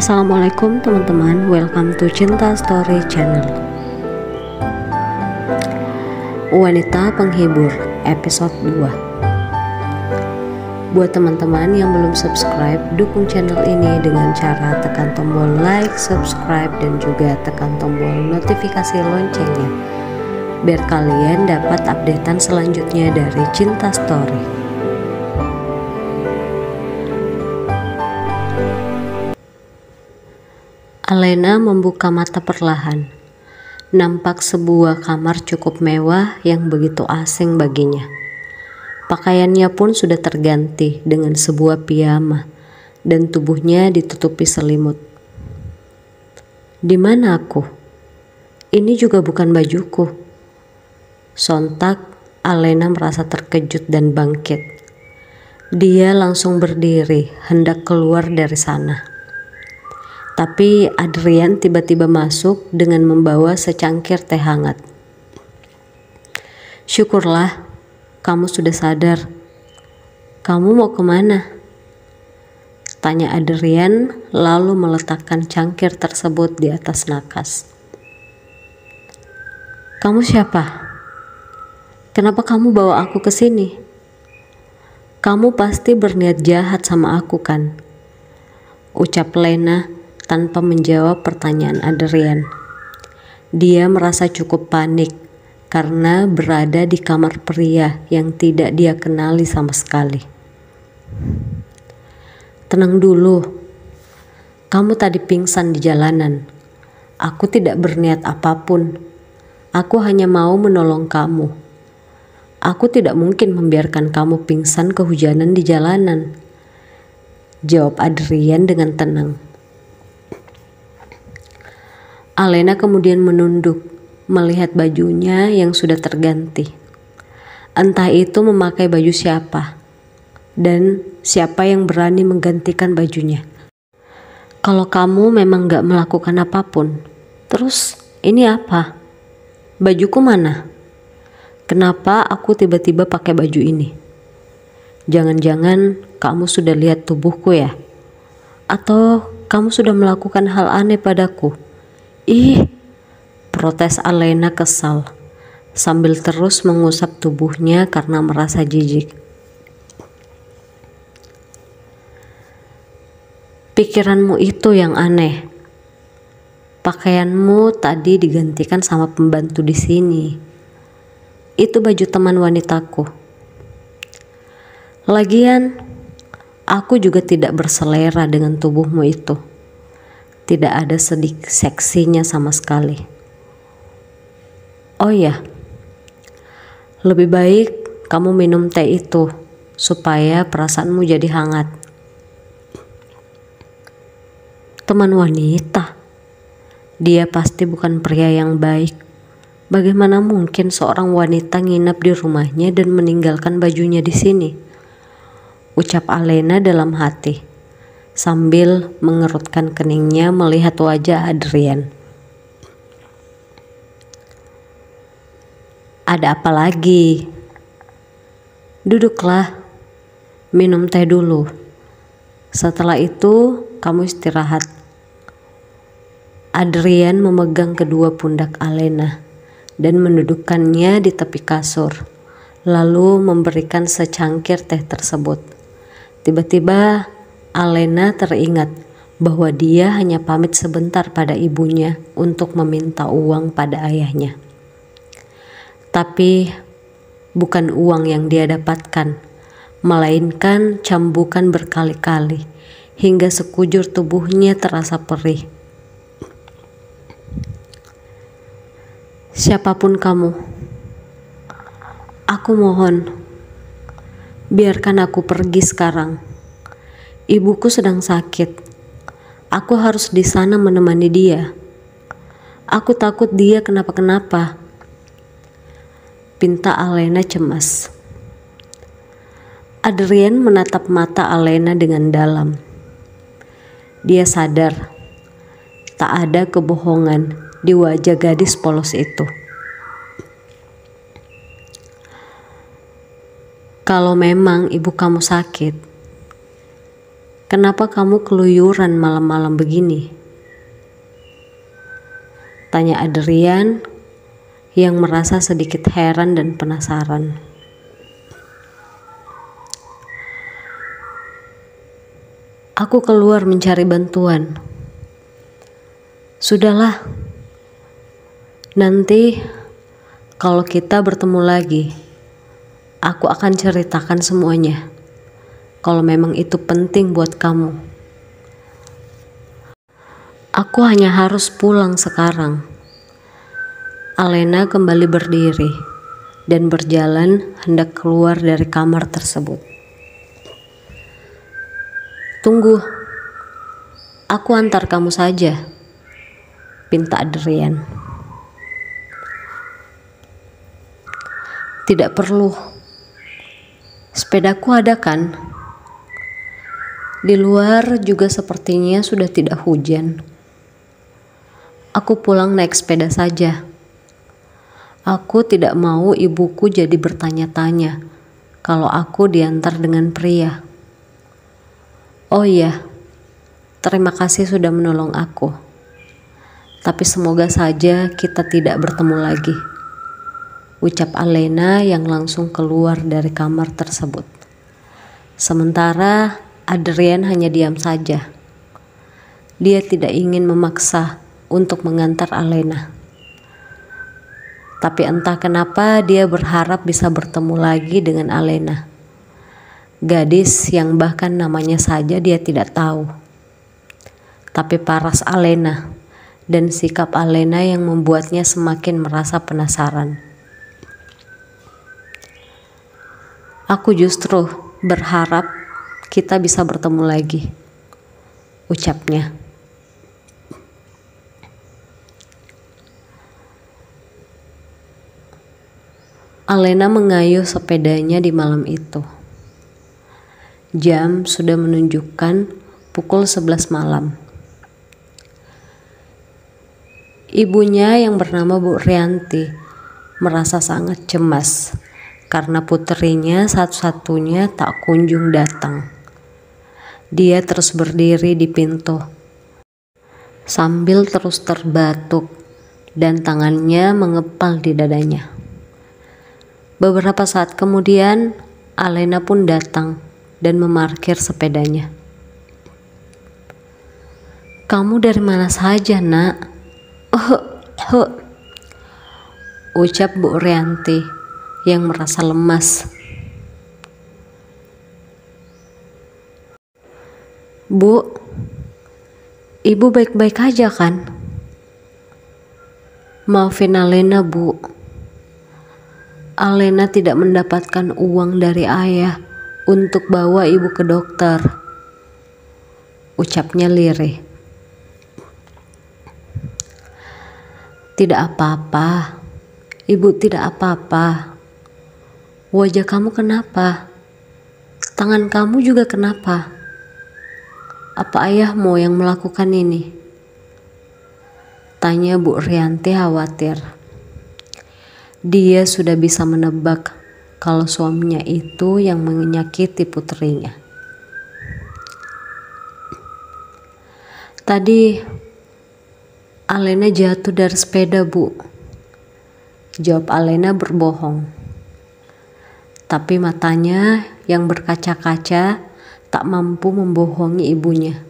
Assalamualaikum teman-teman, welcome to Cinta Story Channel. Wanita Penghibur episode 2. Buat teman-teman yang belum subscribe, dukung channel ini dengan cara tekan tombol like, subscribe, dan juga tekan tombol notifikasi loncengnya biar kalian dapat updatean selanjutnya dari Cinta Story. Alena membuka mata perlahan. Nampak sebuah kamar cukup mewah yang begitu asing baginya. Pakaiannya pun sudah terganti dengan sebuah piyama dan tubuhnya ditutupi selimut. Di mana aku? Ini juga bukan bajuku. Sontak Alena merasa terkejut dan bangkit. Dia langsung berdiri hendak keluar dari sana. Tapi Adrian tiba-tiba masuk dengan membawa secangkir teh hangat. Syukurlah, kamu sudah sadar. Kamu mau kemana? Tanya Adrian lalu meletakkan cangkir tersebut di atas nakas. Kamu siapa? Kenapa kamu bawa aku ke sini? Kamu pasti berniat jahat sama aku kan? Ucap Lena tanpa menjawab pertanyaan Adrian. Dia merasa cukup panik karena berada di kamar pria yang tidak dia kenali sama sekali. Tenang dulu, kamu tadi pingsan di jalanan. Aku tidak berniat apapun. Aku hanya mau menolong kamu. Aku tidak mungkin membiarkan kamu pingsan kehujanan di jalanan, jawab Adrian dengan tenang. Alena kemudian menunduk, melihat bajunya yang sudah terganti. Entah itu memakai baju siapa, dan siapa yang berani menggantikan bajunya. Kalau kamu memang gak melakukan apapun, terus ini apa? Bajuku mana? Kenapa aku tiba-tiba pakai baju ini? Jangan-jangan kamu sudah lihat tubuhku ya? Atau kamu sudah melakukan hal aneh padaku? Ih, protes Alena kesal sambil terus mengusap tubuhnya karena merasa jijik. Pikiranmu itu yang aneh. Pakaianmu tadi digantikan sama pembantu di sini. Itu baju teman wanitaku. Lagian, aku juga tidak berselera dengan tubuhmu itu. Tidak ada sedikit seksinya sama sekali. Oh ya, lebih baik kamu minum teh itu supaya perasaanmu jadi hangat. Teman wanita, dia pasti bukan pria yang baik. Bagaimana mungkin seorang wanita nginap di rumahnya dan meninggalkan bajunya di sini? Ucap Alena dalam hati sambil mengerutkan keningnya melihat wajah Adrian. Ada apa lagi? Duduklah, minum teh dulu. Setelah itu kamu istirahat. Adrian memegang kedua pundak Alena dan mendudukkannya di tepi kasur, lalu memberikan secangkir teh tersebut. Tiba-tiba Alena teringat bahwa dia hanya pamit sebentar pada ibunya untuk meminta uang pada ayahnya. Tapi bukan uang yang dia dapatkan, melainkan cambukan berkali-kali hingga sekujur tubuhnya terasa perih. Siapapun kamu, aku mohon, biarkan aku pergi sekarang. Ibuku sedang sakit. Aku harus di sana menemani dia. Aku takut dia kenapa-kenapa. Pinta Alena cemas. Adrian menatap mata Alena dengan dalam. Dia sadar tak ada kebohongan di wajah gadis polos itu. Kalau memang ibu kamu sakit, Kenapa kamu keluyuran malam-malam begini? Tanya Adrian yang merasa sedikit heran dan penasaran. Aku keluar mencari bantuan. Sudahlah, nanti kalau kita bertemu lagi, aku akan ceritakan semuanya. Kalau memang itu penting buat kamu. Aku hanya harus pulang sekarang. Alena kembali berdiri dan berjalan hendak keluar dari kamar tersebut. Tunggu, aku antar kamu saja, pinta Adrian. Tidak perlu, sepedaku ada kan? Di luar juga sepertinya sudah tidak hujan. Aku pulang naik sepeda saja. Aku tidak mau ibuku jadi bertanya-tanya kalau aku diantar dengan pria. Oh iya, terima kasih sudah menolong aku. Tapi semoga saja kita tidak bertemu lagi, ucap Alena yang langsung keluar dari kamar tersebut. Sementara Adrian hanya diam saja. Dia tidak ingin memaksa untuk mengantar Alena. Tapi entah kenapa dia berharap bisa bertemu lagi dengan Alena. Gadis yang bahkan namanya saja dia tidak tahu. Tapi paras Alena dan sikap Alena yang membuatnya semakin merasa penasaran. Aku justru berharap kita bisa bertemu lagi, ucapnya. Alena mengayuh sepedanya di malam itu. Jam sudah menunjukkan pukul 11 malam. Ibunya yang bernama Bu Rianti merasa sangat cemas karena puterinya satu-satunya tak kunjung datang. Dia terus berdiri di pintu sambil terus terbatuk dan tangannya mengepal di dadanya. Beberapa saat kemudian Alena pun datang dan memarkir sepedanya. Kamu dari mana saja, nak? Ucap Bu Rianti yang merasa lemas. Bu, ibu baik-baik aja kan? Maafin Alena, Bu. Alena tidak mendapatkan uang dari ayah untuk bawa ibu ke dokter, ucapnya lirih. Tidak apa-apa, ibu tidak apa-apa. Wajah kamu kenapa? Tangan kamu juga kenapa? Apa ayahmu yang melakukan ini? Tanya Bu Rianti khawatir. Dia sudah bisa menebak kalau suaminya itu yang menyakiti putrinya. Tadi Alena jatuh dari sepeda, Bu. Jawab Alena berbohong. Tapi matanya yang berkaca-kaca tak mampu membohongi ibunya.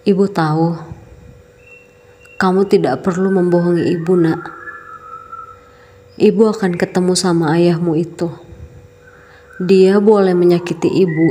Ibu tahu, kamu tidak perlu membohongi ibu, nak. Ibu akan ketemu sama ayahmu itu. Dia boleh menyakiti ibu,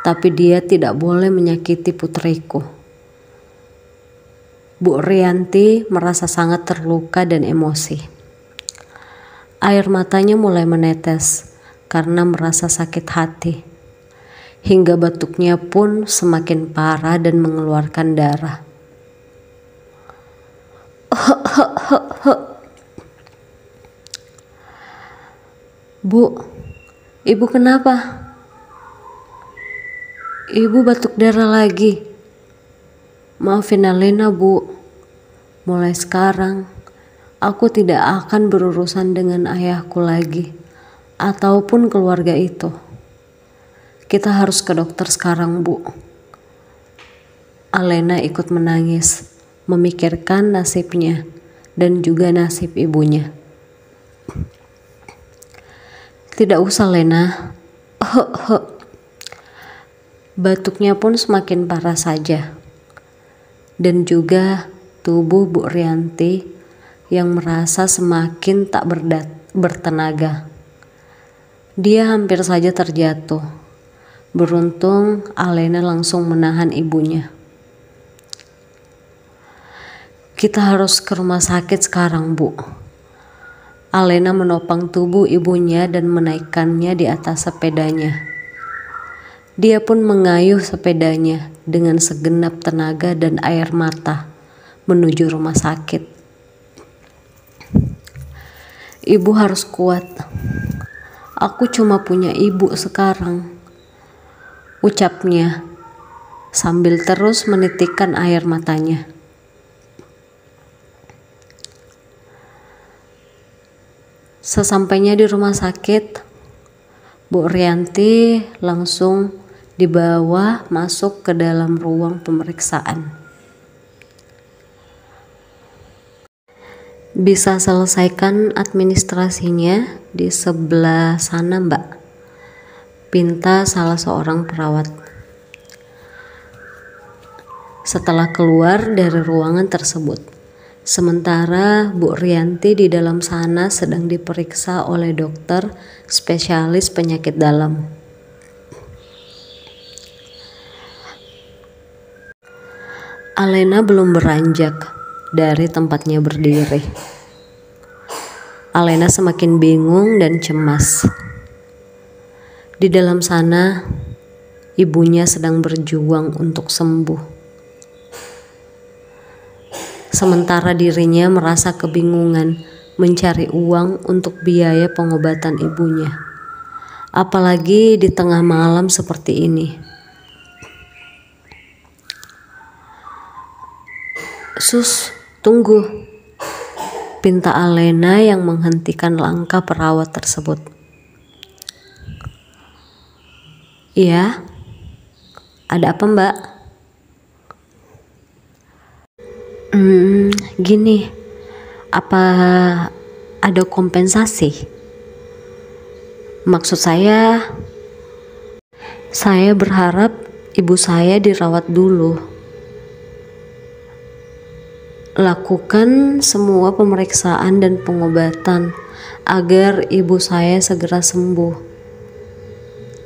tapi dia tidak boleh menyakiti putriku. Bu Rianti merasa sangat terluka dan emosi. Air matanya mulai menetes karena merasa sakit hati. Hingga batuknya pun semakin parah dan mengeluarkan darah. Bu, ibu kenapa? Ibu batuk darah lagi. Maafin Alena, Bu. Mulai sekarang, aku tidak akan berurusan dengan ayahku lagi. ataupun keluarga itu. Kita harus ke dokter sekarang, Bu. Alena ikut menangis, memikirkan nasibnya dan juga nasib ibunya. Tidak usah, Lena. Batuknya pun semakin parah saja. Dan juga tubuh Bu Rianti yang merasa semakin tak bertenaga. Dia hampir saja terjatuh. Beruntung Alena langsung menahan ibunya. Kita harus ke rumah sakit sekarang, Bu. Alena menopang tubuh ibunya dan menaikkannya di atas sepedanya. Dia pun mengayuh sepedanya dengan segenap tenaga dan air mata menuju rumah sakit. Ibu harus kuat. Aku cuma punya ibu sekarang, ucapnya sambil terus menitikkan air matanya. Sesampainya di rumah sakit, Bu Rianti langsung dibawa masuk ke dalam ruang pemeriksaan. Bisa selesaikan administrasinya di sebelah sana, Mbak, pinta salah seorang perawat. Setelah keluar dari ruangan tersebut, sementara Bu Rianti di dalam sana sedang diperiksa oleh dokter spesialis penyakit dalam. Alena belum beranjak dari tempatnya berdiri. Alena semakin bingung dan cemas. Di dalam sana, ibunya sedang berjuang untuk sembuh. Sementara dirinya merasa kebingungan mencari uang untuk biaya pengobatan ibunya. Apalagi di tengah malam seperti ini. Sus, tunggu, pinta Alena yang menghentikan langkah perawat tersebut. Iya, ada apa, Mbak? Gini, apa ada kompensasi? Maksud saya berharap ibu saya dirawat dulu. Lakukan semua pemeriksaan dan pengobatan agar ibu saya segera sembuh.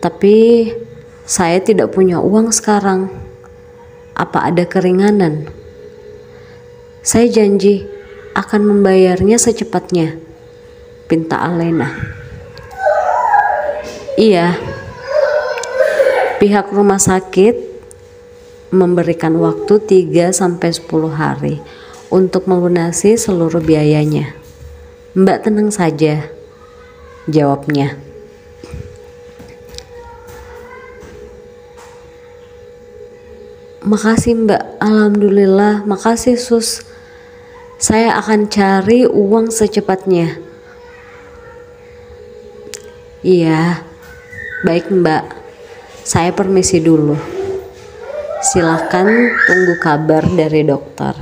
Tapi saya tidak punya uang sekarang. Apa ada keringanan? Saya janji akan membayarnya secepatnya, pinta Alena. Iya, pihak rumah sakit memberikan waktu 3-10 hari untuk melunasi seluruh biayanya. Mbak tenang saja, jawabnya. Makasih, Mbak, alhamdulillah, makasih Sus. Saya akan cari uang secepatnya. Iya, baik Mbak, saya permisi dulu. Silakan tunggu kabar dari dokter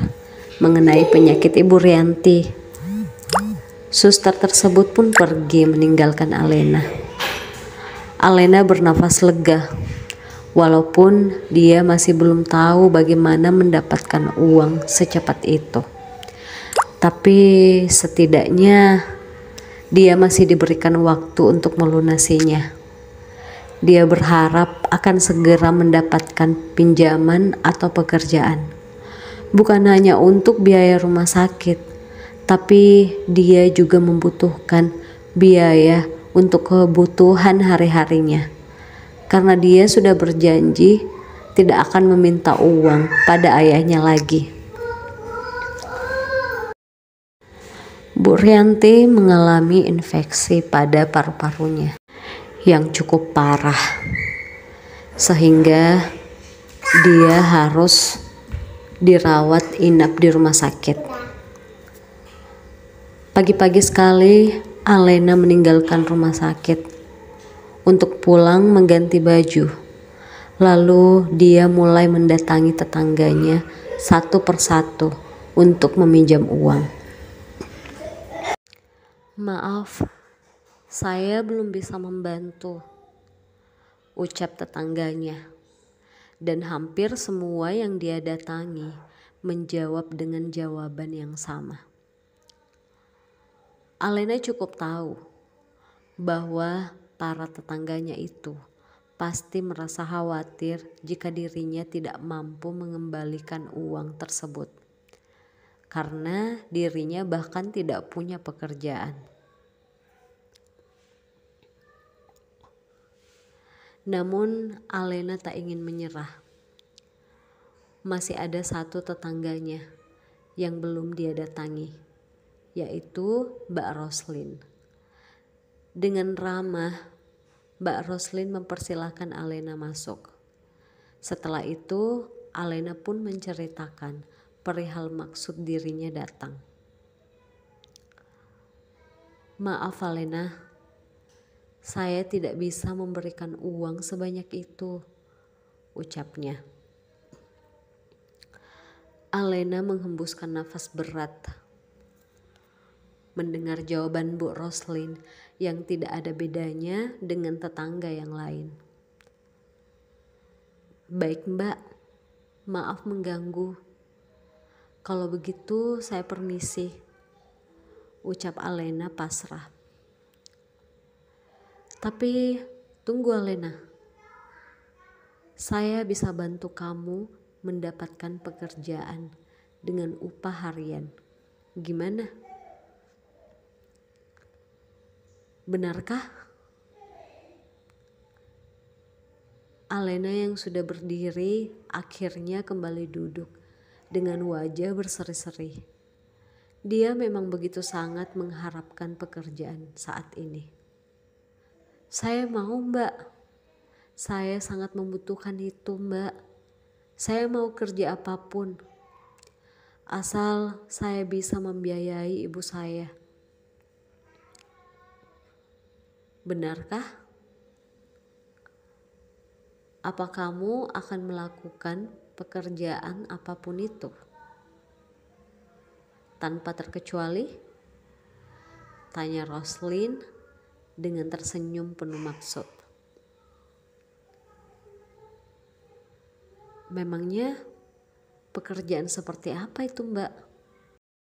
mengenai penyakit Ibu Rianti. Suster tersebut pun pergi meninggalkan Alena. Alena bernafas lega, walaupun dia masih belum tahu bagaimana mendapatkan uang secepat itu. Tapi setidaknya dia masih diberikan waktu untuk melunasinya. Dia berharap akan segera mendapatkan pinjaman atau pekerjaan. Bukan hanya untuk biaya rumah sakit, tapi dia juga membutuhkan biaya untuk kebutuhan hari-harinya. Karena dia sudah berjanji tidak akan meminta uang pada ayahnya lagi. Bu Rianti mengalami infeksi pada paru-parunya yang cukup parah, sehingga dia harus dirawat inap di rumah sakit. Pagi-pagi sekali Alena meninggalkan rumah sakit untuk pulang mengganti baju. Lalu dia mulai mendatangi tetangganya satu persatu untuk meminjam uang. "Maaf, saya belum bisa membantu," ucap tetangganya. Dan hampir semua yang dia datangi menjawab dengan jawaban yang sama. Alena cukup tahu bahwa para tetangganya itu pasti merasa khawatir jika dirinya tidak mampu mengembalikan uang tersebut, karena dirinya bahkan tidak punya pekerjaan. Namun Alena tak ingin menyerah. Masih ada satu tetangganya yang belum dia datangi, yaitu Mbak Roslin. Dengan ramah, Mbak Roslin mempersilahkan Alena masuk. Setelah itu, Alena pun menceritakan perihal maksud dirinya datang. "Maaf Alena, saya tidak bisa memberikan uang sebanyak itu," ucapnya. Alena menghembuskan nafas berat mendengar jawaban Bu Roslin yang tidak ada bedanya dengan tetangga yang lain. "Baik Mbak, maaf mengganggu. Kalau begitu saya permisi," ucap Alena pasrah. "Tapi tunggu Alena, saya bisa bantu kamu mendapatkan pekerjaan dengan upah harian. Gimana? Benarkah?" Alena yang sudah berdiri akhirnya kembali duduk dengan wajah berseri-seri. Dia memang begitu sangat mengharapkan pekerjaan saat ini. "Saya mau Mbak, saya sangat membutuhkan itu Mbak. Saya mau kerja apapun, asal saya bisa membiayai ibu saya." "Benarkah? Apa kamu akan melakukan pekerjaan apapun itu, tanpa terkecuali?" tanya Roslin dengan tersenyum penuh maksud. "Memangnya pekerjaan seperti apa itu Mbak?"